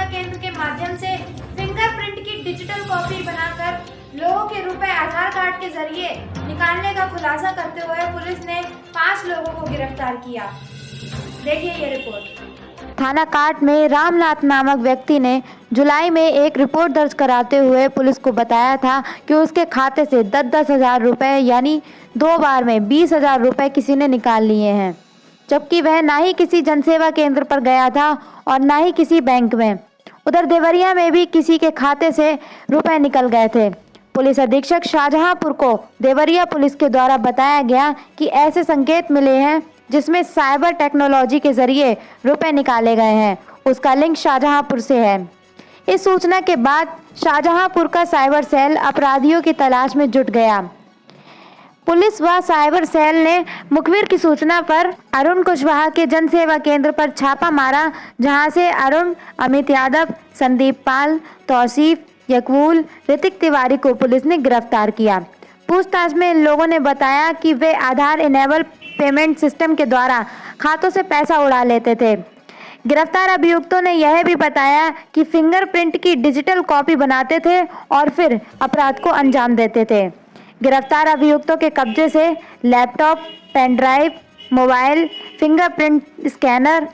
केंद्र के माध्यम से फिंगरप्रिंट की डिजिटल कॉपी बनाकर लोगों के रुपए आधार कार्ड के जरिए निकालने का खुलासा करते हुए पुलिस ने 5 लोगों को गिरफ्तार किया। देखिए ये रिपोर्ट। थाना काट में रामनाथ नामक व्यक्ति ने जुलाई में एक रिपोर्ट दर्ज कराते हुए पुलिस को बताया था कि उसके खाते से 10-10 हज़ार रुपये यानी 2 बार में 20,000 रुपये किसी ने निकाल लिए हैं, जबकि वह ना ही किसी जनसेवा केंद्र पर गया था और ना ही किसी बैंक में। उधर देवरिया में भी किसी के खाते से रुपए निकल गए थे। पुलिस अधीक्षक शाहजहांपुर को देवरिया पुलिस के द्वारा बताया गया कि ऐसे संकेत मिले हैं जिसमें साइबर टेक्नोलॉजी के जरिए रुपए निकाले गए हैं, उसका लिंक शाहजहांपुर से है। इस सूचना के बाद शाहजहांपुर का साइबर सेल अपराधियों की तलाश में जुट गया। पुलिस व साइबर सेल ने मुखबिर की सूचना पर अरुण कुशवाहा के जनसेवा केंद्र पर छापा मारा, जहां से अरुण, अमित यादव, संदीप पाल, तौसीफ, यकबूल, ऋतिक तिवारी को पुलिस ने गिरफ्तार किया। पूछताछ में इन लोगों ने बताया कि वे आधार इनेबल पेमेंट सिस्टम के द्वारा खातों से पैसा उड़ा लेते थे। गिरफ्तार अभियुक्तों ने यह भी बताया कि फिंगरप्रिंट की डिजिटल कॉपी बनाते थे और फिर अपराध को अंजाम देते थे। गिरफ्तार अभियुक्तों के कब्जे से laptop, pen drive, mobile, fingerprint scanner,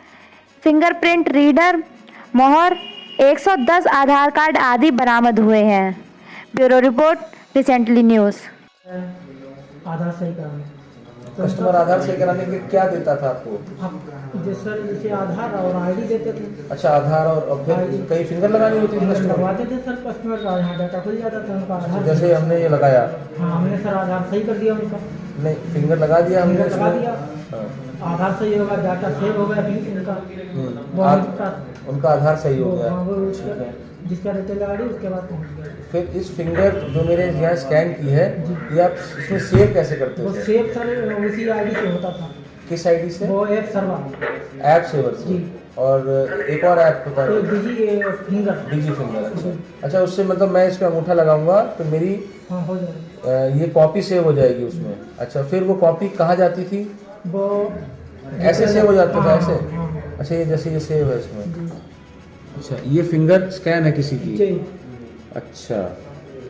fingerprint reader, मोहर, 110 आधार कार्ड आदि बरामद हुए हैं। Bureau report, recently news. Aadhaar सही कराने कस्टमर आधार सही कराने के क्या देता था आपको? जैसे आधार और आईडी देते थे। अच्छा, आधार और फिर कहीं फिंगर लगानी होती थी कस्टमर? लगवाते थे सर, कस्टमर का यहाँ डाटा खुल जाता था उनका आधार। जैसे हमने ये लगाया। हाँ, हमने सर आधार सही कर दिया उनका। नहीं, फिंगर लगा दिया हमने। लगा दिया, आधार सही होगा, डाटा सेव हो गया उनका आधार सही हो गया। जिसका रिटेल आईडी उसके बाद पहुँच गया। फिर इस फिंगर जो मेरे यहाँ स्कैन की है, ये आप इसमें सेव कैसे करते थे? वो सेव सर उसी आईडी से होता था। किस आईडी से? वो ऐप सर्वर, ऐप सेवर से। और एक और ऐप होता है डिजी फिंगर। अच्छा, उससे मतलब मैं इस पे अंगूठा लगाऊंगा तो मेरी हो जाएगा, ये कॉपी सेव हो जाएगी उसमें। अच्छा, फिर वो कॉपी कहाँ जाती थी? वो ऐसे सेव हो जाता था ऐसे? अच्छा, ये जैसे ये सेव है इसमें। अच्छा, ये फिंगर स्कैन है किसी की? अच्छा,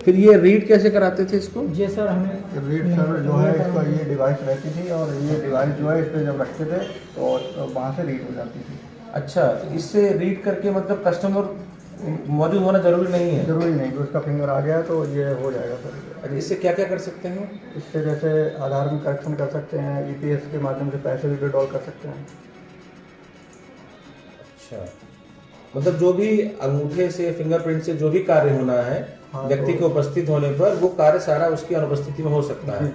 फिर ये रीड कैसे कराते थे इसको? जी सर, हमें रीड सर जो है इसका ये डिवाइस रहती थी और ये डिवाइस जो है इस पर जब रखते थे तो वहाँ से रीड हो जाती थी। अच्छा, इससे रीड करके मतलब कस्टमर मौजूद होना जरूरी नहीं है? जरूरी नहीं, तो उसका फिंगर आ गया तो ये हो जाएगा सर। अच्छा, इससे क्या क्या कर सकते हैं? इससे जैसे आधार में करेक्शन कर सकते हैं, EPS के माध्यम से पैसे भी विड्रॉल कर सकते हैं। अच्छा, मतलब जो भी अंगूठे से, फिंगरप्रिंट से जो भी कार्य होना है, हाँ, व्यक्ति तो के उपस्थित होने पर वो कार्य सारा उसकी अनुपस्थिति में हो सकता है।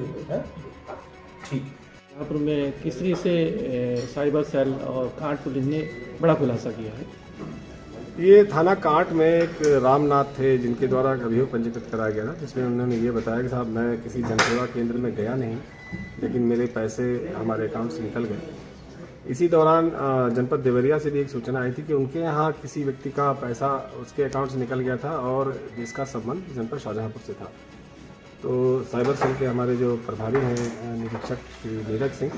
ठीक। यहाँ पर में किस तरह से साइबर सेल और काट पुलिस ने बड़ा खुलासा किया है। ये थाना काट में एक रामनाथ थे जिनके द्वारा अभियोग पंजीकृत कराया गया था, जिसमें उन्होंने ये बताया कि साहब मैं किसी जनसेवा केंद्र में गया नहीं, लेकिन मेरे पैसे हमारे अकाउंट से निकल गए। इसी दौरान जनपद देवरिया से भी एक सूचना आई थी कि उनके यहाँ किसी व्यक्ति का पैसा उसके अकाउंट से निकल गया था और जिसका संबंध जनपद शाहजहांपुर से था। तो साइबर सेल के हमारे जो प्रभारी हैं निरीक्षक श्री नीरज सिंह,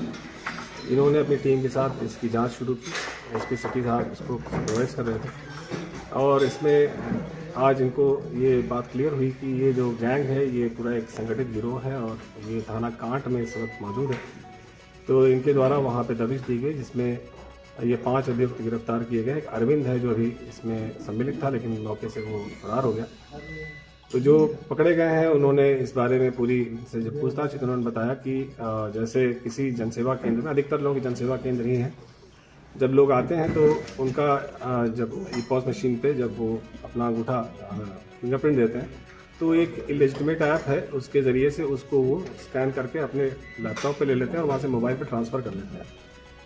इन्होंने अपनी टीम के साथ इसकी जांच शुरू की। SP सिटी साहब इसको सुपरवाइज कर रहे थे और इसमें आज इनको ये बात क्लियर हुई कि ये जो गैंग है ये पूरा एक संगठित गिरोह है और ये थाना कांट में इस वक्त मौजूद है। तो इनके द्वारा वहाँ पे दबिश दी गई, जिसमें ये 5 अभियुक्त गिरफ्तार किए गए। एक अरविंद है जो अभी इसमें सम्मिलित था, लेकिन मौके से वो फरार हो गया। तो जो पकड़े गए हैं उन्होंने इस बारे में पूरी से जब पूछताछ तो उन्होंने बताया कि जैसे किसी जनसेवा केंद्र में, अधिकतर लोग जनसेवा केंद्र ही हैं, जब लोग आते हैं तो उनका जब EPOS मशीन पे जब वो अपना अंगूठा फिंगरप्रिंट देते हैं तो एक इलेजिटिमेट ऐप है, उसके ज़रिए से उसको वो स्कैन करके अपने लैपटॉप पे ले लेते हैं और वहाँ से मोबाइल पे ट्रांसफ़र कर लेते हैं।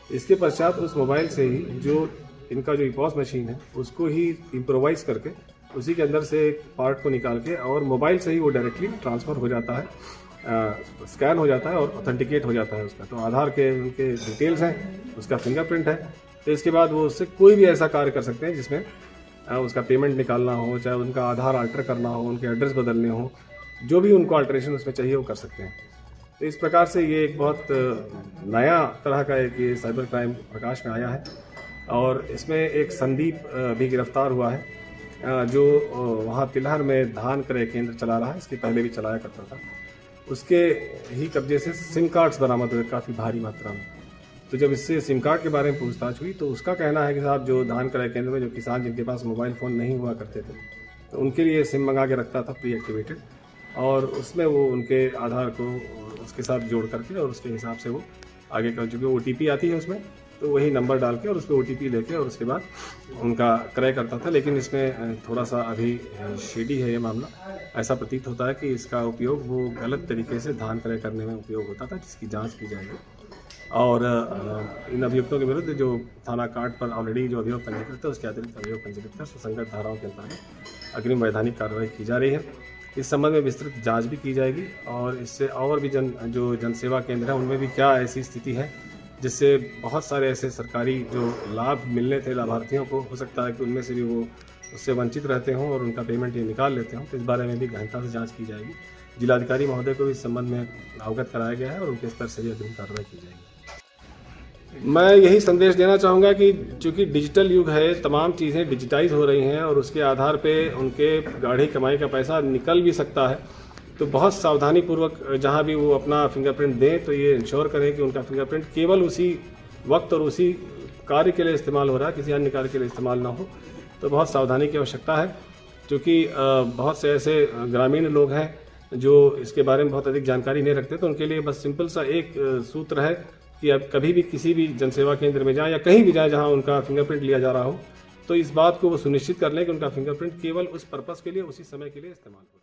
इसके पश्चात उस मोबाइल से ही जो इनका जो EPOS मशीन है उसको ही इम्प्रोवाइज करके उसी के अंदर से एक पार्ट को निकाल के और मोबाइल से ही वो डायरेक्टली ट्रांसफ़र हो जाता है, स्कैन हो जाता है और ऑथेंटिकेट हो जाता है उसका। तो आधार के उनके डिटेल्स हैं, उसका फिंगरप्रिंट है, तो इसके बाद वो उससे कोई भी ऐसा कार्य कर सकते हैं जिसमें उसका पेमेंट निकालना हो, चाहे उनका आधार अल्टर करना हो, उनके एड्रेस बदलने हो, जो भी उनको अल्टरेशन उसमें चाहिए वो कर सकते हैं। तो इस प्रकार से ये एक बहुत नया तरह का एक ये साइबर क्राइम प्रकाश में आया है और इसमें एक संदीप भी गिरफ्तार हुआ है, जो वहाँ तिलहर में धान क्रय केंद्र चला रहा है, इसके पहले भी चलाया करता था। उसके ही कब्जे से सिम कार्ड्स बरामद हुए काफ़ी भारी मात्रा में। तो जब इससे सिम कार्ड के बारे में पूछताछ हुई तो उसका कहना है कि साहब जो धान क्रय केंद्र में जो किसान जिनके पास मोबाइल फ़ोन नहीं हुआ करते थे तो उनके लिए सिम मंगा के रखता था प्री एक्टिवेटेड, और उसमें वो उनके आधार को उसके साथ जोड़ करके और उसके हिसाब से वो आगे कर, चूँकि OTP आती है उसमें, तो वही नंबर डाल के और उस पर OTP लेके और उसके बाद उनका क्रय करता था। लेकिन इसमें थोड़ा सा अभी शेडी है ये मामला। ऐसा प्रतीत होता है कि इसका उपयोग वो गलत तरीके से धान क्रय करने में उपयोग होता था, जिसकी जांच की जाएगी। और इन अभियुक्तों के विरुद्ध जो थाना काट पर ऑलरेडी जो अभियोग पंजीकृत है उसके अतिरिक्त अभियोग पंजीकृत कर सुसंगत धाराओं के अंतर्गत अग्रिम वैधानिक कार्रवाई की जा रही है। इस संबंध में विस्तृत जांच भी की जाएगी और इससे और भी जो जनसेवा केंद्र है उनमें भी क्या ऐसी स्थिति है जिससे बहुत सारे ऐसे सरकारी जो लाभ मिलने थे लाभार्थियों को, हो सकता है कि उनमें से भी वो उससे वंचित रहते हों और उनका पेमेंट ये निकाल लेते हों। तो इस बारे में भी गहनता से जांच की जाएगी। जिलाधिकारी महोदय को इस संबंध में अवगत कराया गया है और उनके स्तर से भी अग्रिम कार्रवाई की जाएगी। मैं यही संदेश देना चाहूँगा कि चूँकि डिजिटल युग है, तमाम चीज़ें डिजिटाइज हो रही हैं और उसके आधार पे उनके गाढ़ी कमाई का पैसा निकल भी सकता है। तो बहुत सावधानी पूर्वक जहाँ भी वो अपना फिंगरप्रिंट दें तो ये इंश्योर करें कि उनका फिंगरप्रिंट केवल उसी वक्त और उसी कार्य के लिए इस्तेमाल हो रहा है, किसी अन्य कार्य के लिए इस्तेमाल ना हो। तो बहुत सावधानी की आवश्यकता है, क्योंकि बहुत से ऐसे ग्रामीण लोग हैं जो इसके बारे में बहुत अधिक जानकारी नहीं रखते। तो उनके लिए बस सिंपल सा एक सूत्र है कि अब कभी भी किसी भी जनसेवा केंद्र में जाएं या कहीं भी जाएं जहां उनका फिंगरप्रिंट लिया जा रहा हो, तो इस बात को वो सुनिश्चित कर लें कि उनका फिंगरप्रिंट केवल उस पर्पस के लिए, उसी समय के लिए इस्तेमाल हो।